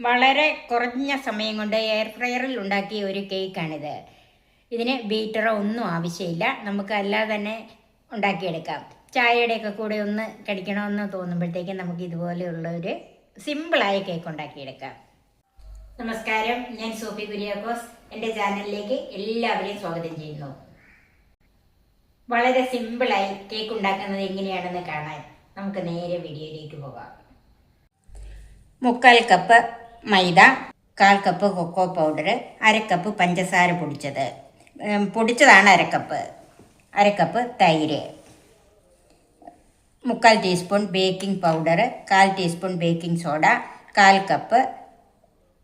വളരെ കുറഞ്ഞ സമയം കൊണ്ട് എയർ ഫ്രയറിൽ ഉണ്ടാക്കിയ ഒരു കേക്കാണിത്. ഇതിന് ബീറ്ററോ ഒന്നും ആവശ്യമില്ല. നമുക്ക് അല്ലാതെ തന്നെ ഉണ്ടാക്കിയെടുക്കാം. ചായയുടെയൊക്കെ കൂടെ ഒന്ന് കടിക്കണമെന്ന് തോന്നുമ്പോഴത്തേക്കും നമുക്ക് ഇതുപോലെയുള്ള ഒരു സിമ്പിളായ കേക്ക് ഉണ്ടാക്കിയെടുക്കാം. നമസ്കാരം, ഞാൻ സോഫി കുര്യാക്കോസ്. എൻ്റെ ചാനലിലേക്ക് എല്ലാവരെയും സ്വാഗതം ചെയ്യുന്നു. വളരെ സിമ്പിളായി കേക്ക് ഉണ്ടാക്കുന്നത് എങ്ങനെയാണെന്ന് കാണാൻ നമുക്ക് നേരെ വീഡിയോയിലേക്ക് പോകാം. 3/4 കപ്പ് മൈദ, 1/4 കപ്പ് കൊക്കോ പൗഡർ, 1/2 കപ്പ് പഞ്ചസാര പൊടിച്ചതാണ് 1/2 കപ്പ്, 1/2 കപ്പ് തൈര്, 3/4 teaspoon baking powder, 1/4 teaspoon baking soda, 1/4 cup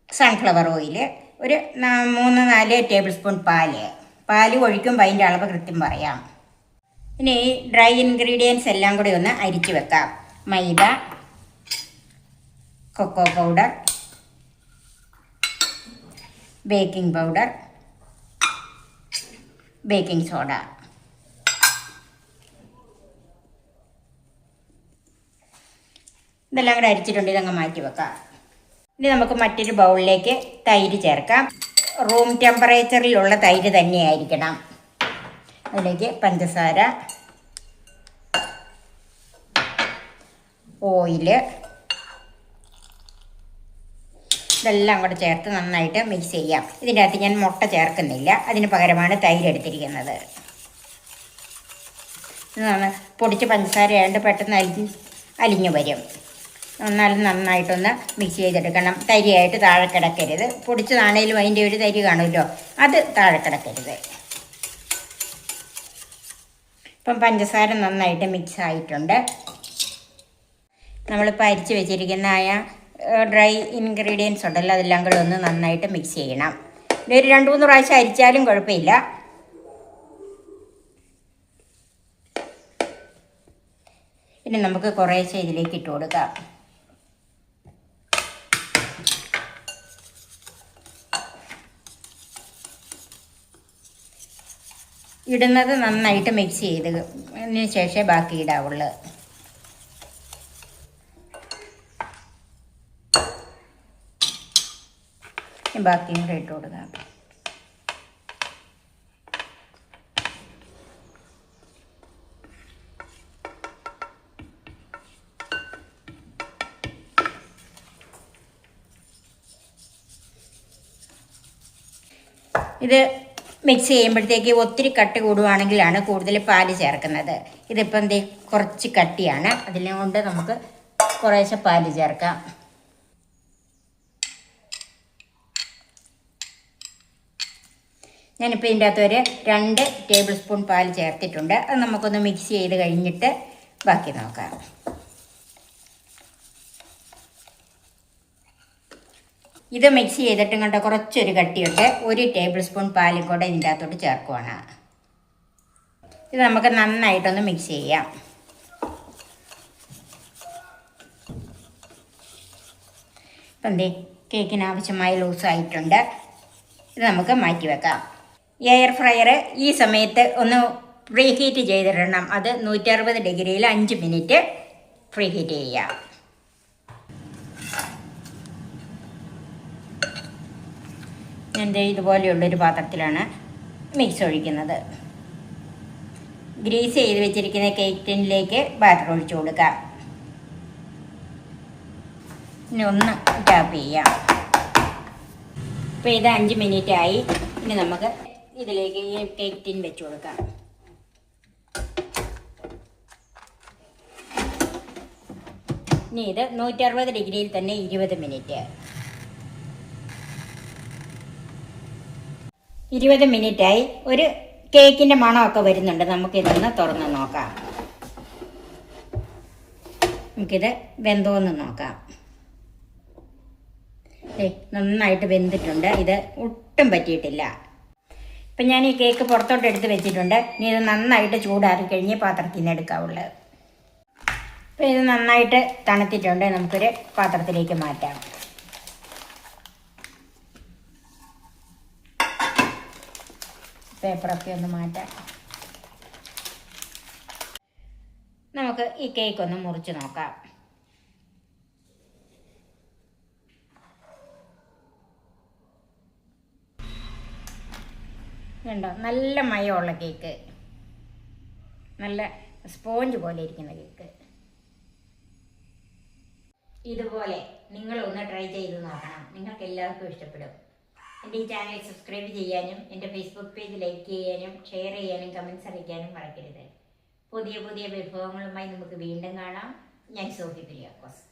sunflower oil, ഒരു 3-4 ടേബിൾ സ്പൂൺ പാല് ഒഴിക്കുമ്പോൾ അതിൻ്റെ അളവ് കൃത്യം പറയാം. ഇനി ഈ ഡ്രൈ ഇൻഗ്രീഡിയൻസ് എല്ലാം കൂടി ഒന്ന് അരിച്ചു വെക്കാം. Maida, cocoa powder, baking powder, baking soda. ഇതെല്ലാം കൂടെ അരിച്ചിട്ടുണ്ട്. ഇതങ്ങ് മാറ്റി വെക്കാം. ഇനി നമുക്ക് മറ്റൊരു ബൗളിലേക്ക് തൈര് ചേർക്കാം. റൂം ടെമ്പറേച്ചറിലുള്ള തൈര് തന്നെയായിരിക്കണം. അതിലേക്ക് പഞ്ചസാര, ഓയില്, ഇതെല്ലാം കൂടെ ചേർത്ത് നന്നായിട്ട് മിക്സ് ചെയ്യാം. ഇതിൻ്റെ അകത്ത് ഞാൻ മുട്ട ചേർക്കുന്നില്ല, അതിന് പകരമാണ് തൈര് എടുത്തിരിക്കുന്നത്. ഇതാണ് പൊടിച്ച് പഞ്ചസാര ആയതുകൊണ്ട് പെട്ടെന്ന് അലിഞ്ഞു വരും. എന്നാലും നന്നായിട്ടൊന്ന് മിക്സ് ചെയ്തെടുക്കണം. തരിയായിട്ട് താഴെ കിടക്കരുത്. പൊടിച്ചതാണേലും അതിൻ്റെ ഒരു തരി കാണുമല്ലോ, അത് താഴെ കിടക്കരുത്. ഇപ്പം പഞ്ചസാര നന്നായിട്ട് മിക്സ് ആയിട്ടുണ്ട്. നമ്മളിപ്പോൾ അരിച്ച് വെച്ചിരിക്കുന്ന ഡ്രൈ ഇൻഗ്രീഡിയൻസ് ഉണ്ടല്ലോ, അതെല്ലാം കൂടെ ഒന്ന് നന്നായിട്ട് മിക്സ് ചെയ്യണം. ഒരു 2-3 പ്രാവശ്യം അരിച്ചാലും കുഴപ്പമില്ല. പിന്നെ നമുക്ക് കുറേശ്ശെ ഇതിലേക്ക് ഇട്ട് കൊടുക്കാം. ഇടുന്നത് നന്നായിട്ട് മിക്സ് ചെയ്തതിന് ശേഷമേ ബാക്കി ഇടാവുള്ളൂ. ബാക്കിയും കൂടെ ഇട്ട് കൊടുക്കാം. ഇത് മിക്സ് ചെയ്യുമ്പോഴത്തേക്ക് ഒത്തിരി കട്ടി കൂടുവാണെങ്കിലാണ് കൂടുതൽ പാല് ചേർക്കുന്നത്. ഇതിപ്പം കുറച്ച് കട്ടിയാണ്, അതിനുകൊണ്ട് നമുക്ക് കുറേശ്ശെ പാല് ചേർക്കാം. ഞാനിപ്പോൾ ഇതിൻ്റെ അകത്ത് ഒരു 2 ടേബിൾ സ്പൂൺ പാൽ ചേർത്തിട്ടുണ്ട്. അത് നമുക്കൊന്ന് മിക്സ് ചെയ്ത് കഴിഞ്ഞിട്ട് ബാക്കി നോക്കാം. ഇത് മിക്സ് ചെയ്തിട്ടും കണ്ട കുറച്ചൊരു കട്ടിയുണ്ട്. 1 ടേബിൾ സ്പൂൺ പാലും കൂടെ ഇതിൻ്റെ അകത്തോട്ട് ചേർക്കുവാണ്. ഇത് നമുക്ക് നന്നായിട്ടൊന്ന് മിക്സ് ചെയ്യാം. ഇപ്പം കേക്കിന് ആവശ്യമായ ലൂസായിട്ടുണ്ട്. ഇത് നമുക്ക് മാറ്റി വെക്കാം. എയർ ഫ്രയർ ഈ സമയത്ത് ഒന്ന് പ്രീ ഹീറ്റ് ചെയ്തിടണം. അത് 160 ഡിഗ്രിയിൽ 5 മിനിറ്റ് പ്രീ ഹീറ്റ് ചെയ്യാം. ഞാൻ ഇതുപോലെയുള്ളൊരു പാത്രത്തിലാണ് മിക്സ് ഒഴിക്കുന്നത്. ഗ്രീസ് ചെയ്ത് വെച്ചിരിക്കുന്ന കേക്ക് ടിന്നിലേക്ക് ബാറ്റർ ഒഴിച്ചു കൊടുക്കാം. ഇനി ഒന്ന് ടാപ്പ് ചെയ്യാം. ഇപ്പോൾ ഇത് 5 മിനിറ്റ് ആയി. ഇനി നമുക്ക് ഇതിലേക്ക് ഈ കേക്ക് ടിൻ വെച്ച് കൊടുക്കാം. ഇനി ഇത് 160 ഡിഗ്രിയിൽ തന്നെ 20 മിനിറ്റ്. 20 മിനിറ്റായി. ഒരു കേക്കിൻ്റെ മണമൊക്കെ വരുന്നുണ്ട്. നമുക്കിതൊന്ന് തുറന്ന് നോക്കാം. നമുക്കിത് വെന്തോന്ന് നോക്കാം. നന്നായിട്ട് വെന്തിട്ടുണ്ട്. ഇത് ഒട്ടും പറ്റിയിട്ടില്ല. ഇപ്പം ഞാൻ ഈ കേക്ക് പുറത്തോട്ട് എടുത്ത് വെച്ചിട്ടുണ്ട്. ഇനി ഇത് നന്നായിട്ട് ചൂടാറി കഴിഞ്ഞ് പാത്രത്തിൽ നിന്ന് എടുക്കാവുള്ളൂ. അപ്പം ഇത് നന്നായിട്ട് തണുത്തിട്ടുണ്ട്. നമുക്കൊരു പാത്രത്തിലേക്ക് മാറ്റാം. പേപ്പറൊക്കെ ഒന്ന് മാറ്റാം. നമുക്ക് ഈ കേക്ക് ഒന്ന് മുറിച്ച് നോക്കാം. ഇതുണ്ടോ, നല്ല മയമുള്ള കേക്ക്, നല്ല സ്പോഞ്ച് പോലെ ഇരിക്കുന്ന കേക്ക്. ഇതുപോലെ നിങ്ങളൊന്ന് ട്രൈ ചെയ്ത് നോക്കണം, നിങ്ങൾക്ക് എല്ലാവർക്കും ഇഷ്ടപ്പെടും. എൻ്റെ ഈ ചാനൽ സബ്സ്ക്രൈബ് ചെയ്യാനും എൻ്റെ ഫേസ്ബുക്ക് പേജ് ലൈക്ക് ചെയ്യാനും ഷെയർ ചെയ്യാനും കമൻറ്റ്സ് അറിയിക്കാനും മറക്കരുത്. പുതിയ പുതിയ വിഭവങ്ങളുമായി നമുക്ക് വീണ്ടും കാണാം. ഞാൻ സോഫി കുര്യാക്കോസ്.